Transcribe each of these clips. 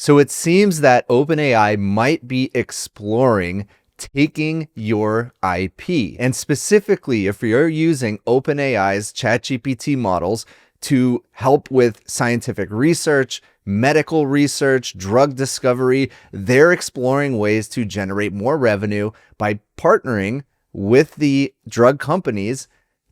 So it seems that OpenAI might be exploring taking your IP. And specifically, if you're using OpenAI's ChatGPT models to help with scientific research, medical research, drug discovery, they're exploring ways to generate more revenue by partnering with the drug companies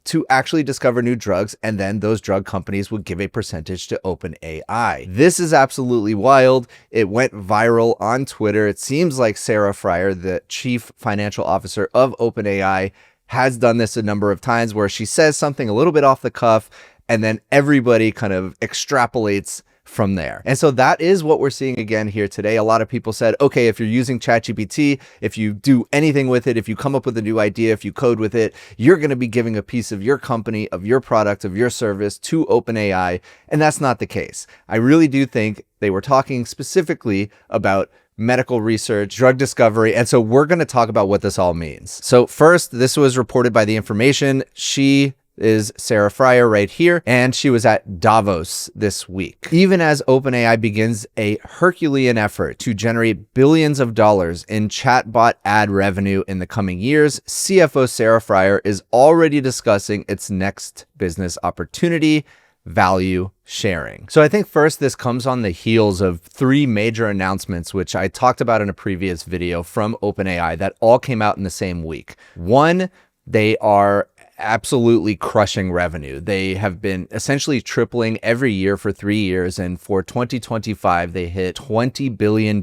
to actually discover new drugs, and then those drug companies would give a percentage to OpenAI. This is absolutely wild. It went viral on Twitter. It seems like Sarah Fryer, the chief financial officer of OpenAI, has done this a number of times where she says something a little bit off the cuff, and then everybody kind of extrapolates from there. And so that is what we're seeing again here today. A lot of people said, okay, if you're using ChatGPT, if you do anything with it, if you come up with a new idea, if you code with it, you're going to be giving a piece of your company, of your product, of your service to OpenAI. And that's not the case. I really do think they were talking specifically about medical research, drug discovery. And so we're going to talk about what this all means. So first, this was reported by The Information. She is Sarah Fryer right here, and she was at Davos this week. Even as OpenAI begins a Herculean effort to generate billions of dollars in chatbot ad revenue in the coming years, CFO Sarah Fryer is already discussing its next business opportunity: value sharing. So I think first, this comes on the heels of three major announcements, which I talked about in a previous video from OpenAI, that all came out in the same week. One, they are absolutely crushing revenue. They have been essentially tripling every year for 3 years, and for 2025, they hit $20 billion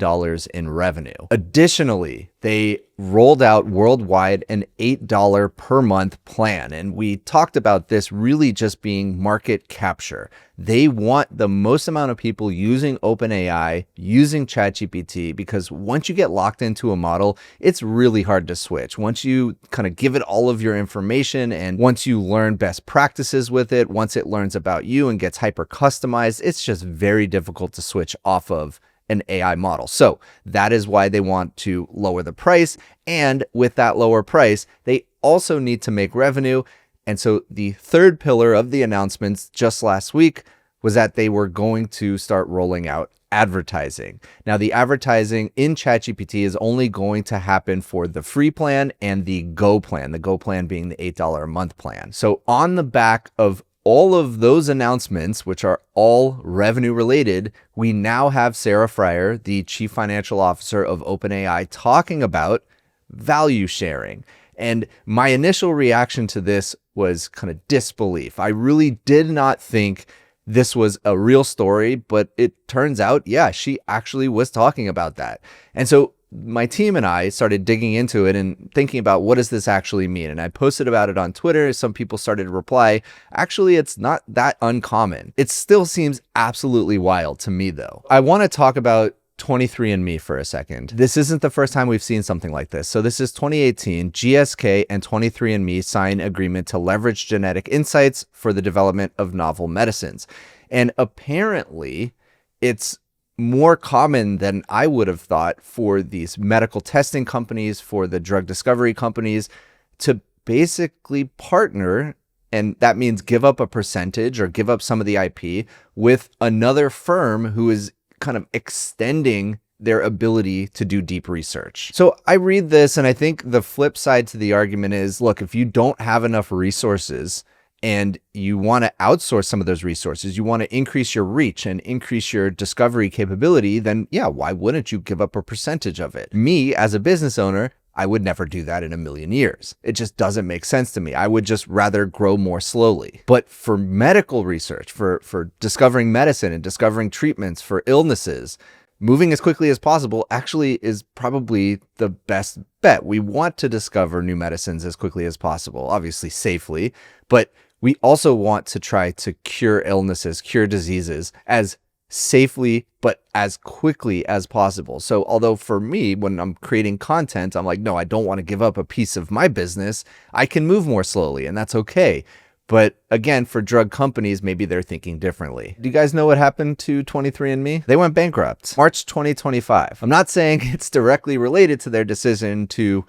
in revenue. Additionally, they rolled out worldwide an $8 per month plan. And we talked about this really just being market capture. They want the most amount of people using OpenAI, using ChatGPT, because once you get locked into a model, it's really hard to switch. Once you kind of give it all of your information, and once you learn best practices with it, once it learns about you and gets hyper customized, it's just very difficult to switch off of an AI model. So that is why they want to lower the price. And with that lower price, they also need to make revenue. And so the third pillar of the announcements just last week was that they were going to start rolling out advertising. Now, the advertising in ChatGPT is only going to happen for the free plan and the Go plan, the Go plan being the $8 a month plan. So on the back of all of those announcements, which are all revenue related, we now have Sarah Fryer, the chief financial officer of OpenAI, talking about value sharing. And my initial reaction to this was kind of disbelief. I really did not think this was a real story, but it turns out, yeah, she actually was talking about that. And so my team and I started digging into it and thinking about, what does this actually mean? And I posted about it on Twitter. Some people started to reply. Actually, it's not that uncommon. It still seems absolutely wild to me, though. I want to talk about 23andMe for a second. This isn't the first time we've seen something like this. So this is 2018. GSK and 23andMe sign agreement to leverage genetic insights for the development of novel medicines. And apparently, it's more common than I would have thought for these medical testing companies, for the drug discovery companies, to basically partner, and that means give up a percentage or give up some of the IP with another firm who is kind of extending their ability to do deep research. So I read this, and I think the flip side to the argument is, look, if you don't have enough resources and you want to outsource some of those resources, you want to increase your reach and increase your discovery capability, then yeah, why wouldn't you give up a percentage of it? Me, as a business owner, I would never do that in a million years. It just doesn't make sense to me. I would just rather grow more slowly. But for medical research, for discovering medicine and discovering treatments for illnesses, moving as quickly as possible actually is probably the best bet. We want to discover new medicines as quickly as possible, obviously safely, but we also want to try to cure illnesses, cure diseases as safely, but as quickly as possible. So although for me, when I'm creating content, I'm like, no, I don't want to give up a piece of my business. I can move more slowly, and that's okay. But again, for drug companies, maybe they're thinking differently. Do you guys know what happened to 23andMe? They went bankrupt March 2025. I'm not saying it's directly related to their decision to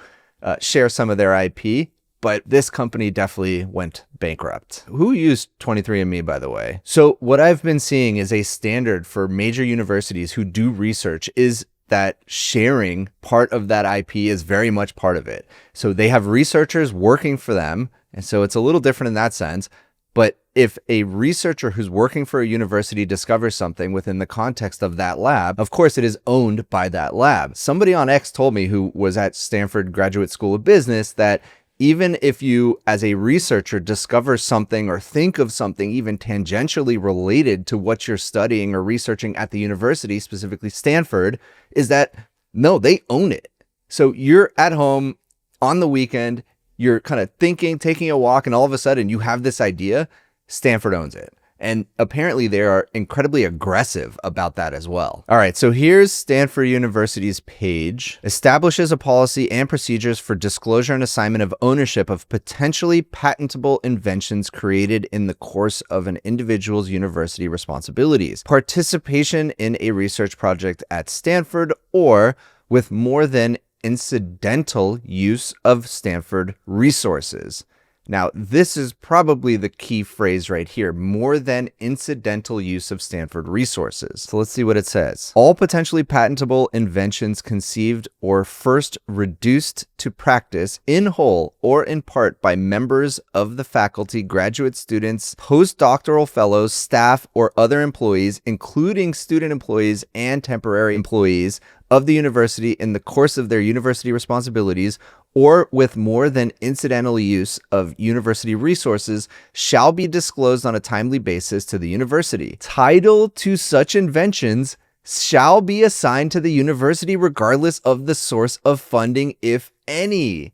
share some of their IP, but this company definitely went bankrupt. Who used 23andMe, by the way? So what I've been seeing is a standard for major universities who do research is that sharing part of that IP is very much part of it. So they have researchers working for them. And so it's a little different in that sense. But if a researcher who's working for a university discovers something within the context of that lab, of course it is owned by that lab. Somebody on X told me, who was at Stanford Graduate School of Business, that even if you as a researcher discover something or think of something even tangentially related to what you're studying or researching at the university, specifically Stanford, is that no, they own it. So you're at home on the weekend, you're kind of thinking, taking a walk, and all of a sudden you have this idea. Stanford owns it. And apparently they are incredibly aggressive about that as well. All right, so here's Stanford University's page. Establishes a policy and procedures for disclosure and assignment of ownership of potentially patentable inventions created in the course of an individual's university responsibilities. Participation in a research project at Stanford or with more than incidental use of Stanford resources. Now, this is probably the key phrase right here, more than incidental use of Stanford resources. So let's see what it says. All potentially patentable inventions conceived or first reduced to practice in whole or in part by members of the faculty, graduate students, postdoctoral fellows, staff, or other employees, including student employees and temporary employees of the university in the course of their university responsibilities or with more than incidental use of university resources shall be disclosed on a timely basis to the university. Title to such inventions shall be assigned to the university regardless of the source of funding, if any.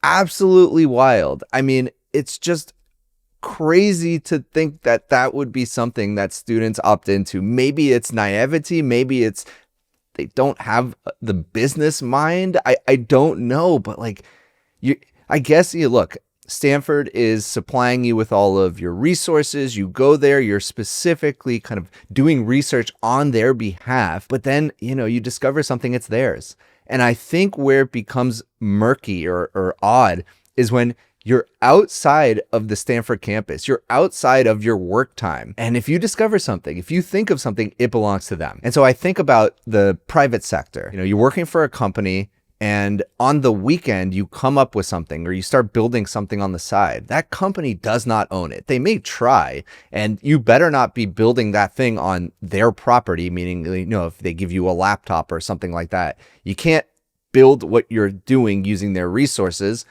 Absolutely wild. I mean, it's just crazy to think that that would be something that students opt into. Maybe it's naivety, maybe it's they don't have the business mind. I don't know, but like I guess you look, Stanford is supplying you with all of your resources. You go there, you're specifically kind of doing research on their behalf, but then, you discover something, it's theirs. And I think where it becomes murky or odd is when you're outside of the Stanford campus. You're outside of your work time. And if you discover something, if you think of something, it belongs to them. And so I think about the private sector. You're working for a company and on the weekend you come up with something or you start building something on the side. That company does not own it. They may try, and you better not be building that thing on their property, meaning, if they give you a laptop or something like that, you can't build what you're doing using their resources.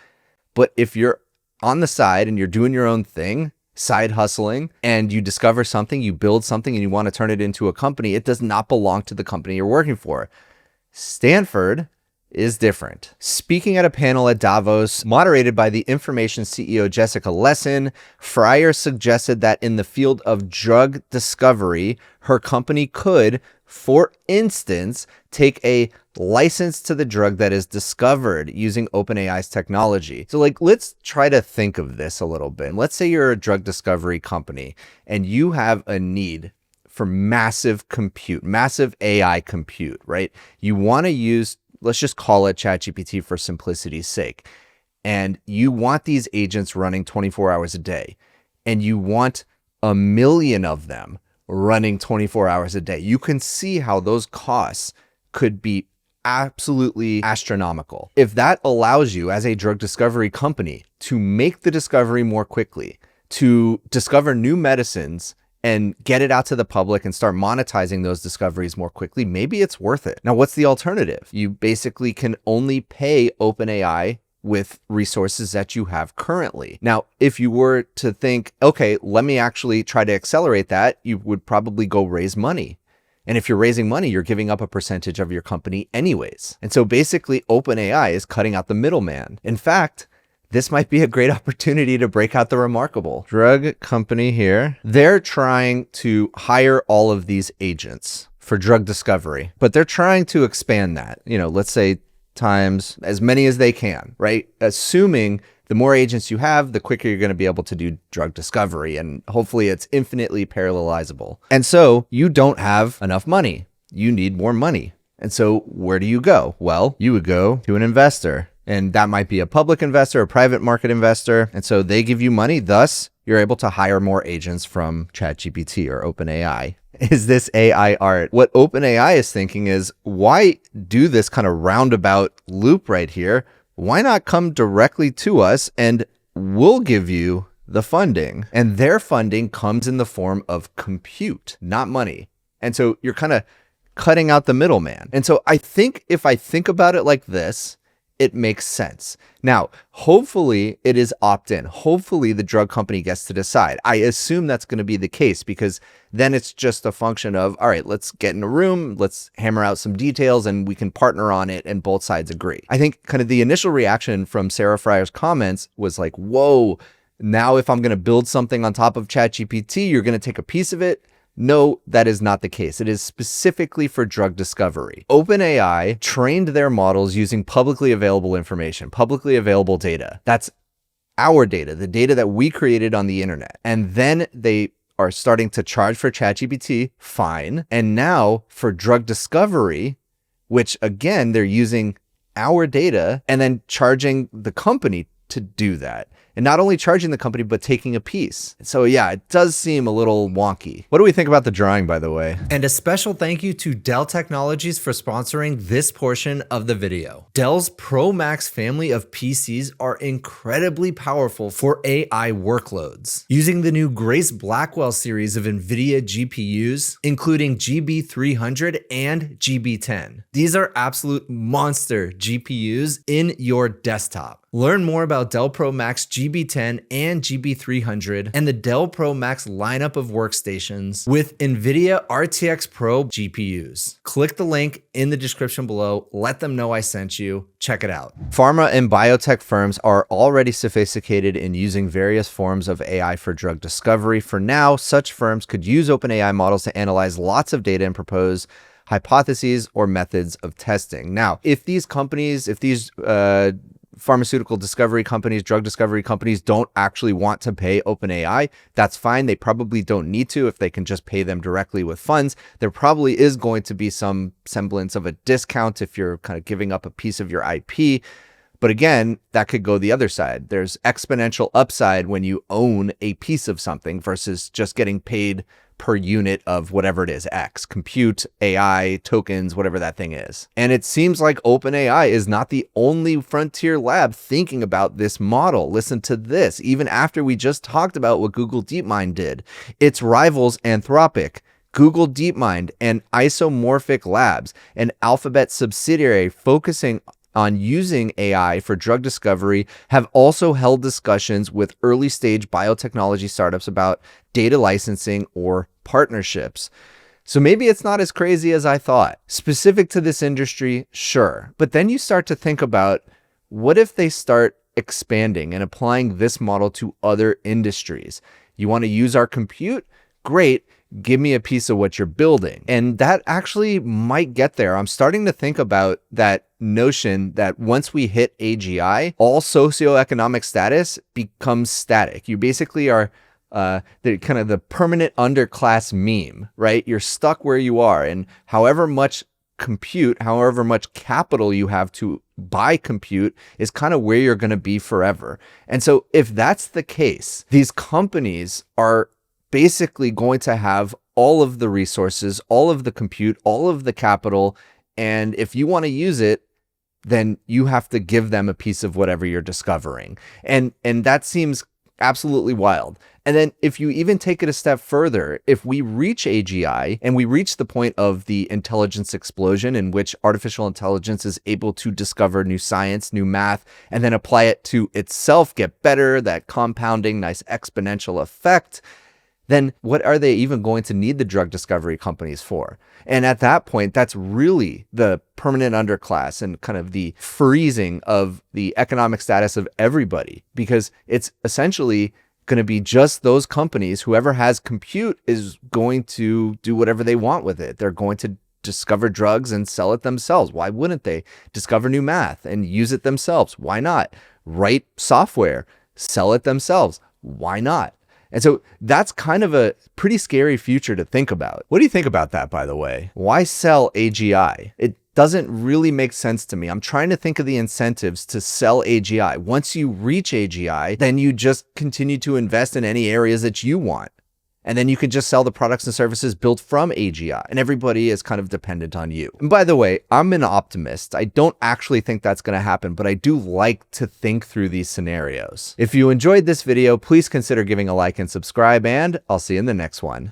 But if you're on the side and you're doing your own thing, side hustling, and you discover something, you build something, and you want to turn it into a company, it does not belong to the company you're working for. Stanford is different. Speaking at a panel at Davos, moderated by the information CEO Jessica Lessin, Fryer suggested that in the field of drug discovery, her company could, for instance, take a license to the drug that is discovered using OpenAI's technology. So let's try to think of this a little bit. Let's say you're a drug discovery company and you have a need for massive compute, massive AI compute, right? You want to use, let's just call it ChatGPT for simplicity's sake. And you want these agents running 24 hours a day, and you want 1 million of them running 24 hours a day. You can see how those costs could be absolutely astronomical. If that allows you as a drug discovery company to make the discovery more quickly, to discover new medicines and get it out to the public and start monetizing those discoveries more quickly, maybe it's worth it. Now, what's the alternative? You basically can only pay OpenAI with resources that you have currently. Now, if you were to think, okay, let me actually try to accelerate that, you would probably go raise money. And if you're raising money, you're giving up a percentage of your company anyways. And so basically OpenAI is cutting out the middleman. In fact, this might be a great opportunity to break out the remarkable. Drug company here. They're trying to hire all of these agents for drug discovery, but they're trying to expand that, let's say times as many as they can, right? Assuming the more agents you have, the quicker you're going to be able to do drug discovery, and hopefully it's infinitely parallelizable. And so you don't have enough money. You need more money. And so where do you go? Well, you would go to an investor. And that might be a public investor, a private market investor. And so they give you money. Thus, you're able to hire more agents from ChatGPT or OpenAI. Is this AI art? What OpenAI is thinking is, why do this kind of roundabout loop right here? Why not come directly to us and we'll give you the funding? And their funding comes in the form of compute, not money. And so you're kind of cutting out the middleman. And so I think if I think about it like this, it makes sense. Now, hopefully it is opt-in. Hopefully the drug company gets to decide. I assume that's going to be the case, because then it's just a function of, all right, let's get in a room, let's hammer out some details, and we can partner on it, and both sides agree. I think kind of the initial reaction from Sarah Fryer's comments was like, whoa, now if I'm going to build something on top of ChatGPT, you're going to take a piece of it. No, that is not the case. It is specifically for drug discovery. OpenAI trained their models using publicly available information, publicly available data. That's our data, the data that we created on the internet. And then they are starting to charge for ChatGPT, fine. And now for drug discovery, which again, they're using our data and then charging the company to do that. And not only charging the company, but taking a piece. So yeah, it does seem a little wonky. What do we think about the drawing, by the way? And a special thank you to Dell Technologies for sponsoring this portion of the video. Dell's Pro Max family of PCs are incredibly powerful for AI workloads. Using the new Grace Blackwell series of NVIDIA GPUs, including GB300 and GB10. These are absolute monster GPUs in your desktop. Learn more about Dell Pro Max GB10 and GB300 and the Dell Pro Max lineup of workstations with NVIDIA RTX Pro GPUs. Click the link in the description below. Let them know I sent you. Check it out. Pharma and biotech firms are already sophisticated in using various forms of AI for drug discovery. For now, such firms could use OpenAI models to analyze lots of data and propose hypotheses or methods of testing. Now, if these companies, pharmaceutical discovery companies, drug discovery companies don't actually want to pay OpenAI, that's fine. They probably don't need to if they can just pay them directly with funds. There probably is going to be some semblance of a discount if you're kind of giving up a piece of your IP. But again, that could go the other side. There's exponential upside when you own a piece of something versus just getting paid per unit of whatever it is, X, compute, AI, tokens, whatever that thing is. And it seems like OpenAI is not the only frontier lab thinking about this model. Listen to this. Even after we just talked about what Google DeepMind did, its rivals Anthropic, Google DeepMind, and Isomorphic Labs, an Alphabet subsidiary focusing on using AI for drug discovery, have also held discussions with early stage biotechnology startups about data licensing or partnerships. So maybe it's not as crazy as I thought. Specific to this industry, sure. But then you start to think about, what if they start expanding and applying this model to other industries? You want to use our compute? Great. Give me a piece of what you're building. And that actually might get there. I'm starting to think about that notion that once we hit AGI, all socioeconomic status becomes static. You basically are the permanent underclass meme, right? You're stuck where you are, and however much compute, however much capital you have to buy compute is kind of where you're going to be forever. And so if that's the case, these companies are basically going to have all of the resources, all of the compute, all of the capital. And if you want to use it, then you have to give them a piece of whatever you're discovering. And that seems absolutely wild. And then if you even take it a step further, if we reach AGI and we reach the point of the intelligence explosion in which artificial intelligence is able to discover new science, new math, and then apply it to itself, get better, that compounding, nice exponential effect, then what are they even going to need the drug discovery companies for? And at that point, that's really the permanent underclass and kind of the freezing of the economic status of everybody, because it's essentially going to be just those companies. Whoever has compute is going to do whatever they want with it. They're going to discover drugs and sell it themselves. Why wouldn't they? Discover new math and use it themselves. Why not? Write software, sell it themselves. Why not? And so that's kind of a pretty scary future to think about. What do you think about that, by the way? Why sell AGI? It doesn't really make sense to me. I'm trying to think of the incentives to sell AGI. Once you reach AGI, then you just continue to invest in any areas that you want. And then you can just sell the products and services built from AGI, and everybody is kind of dependent on you. And by the way, I'm an optimist. I don't actually think that's going to happen, but I do like to think through these scenarios. If you enjoyed this video, please consider giving a like and subscribe, and I'll see you in the next one.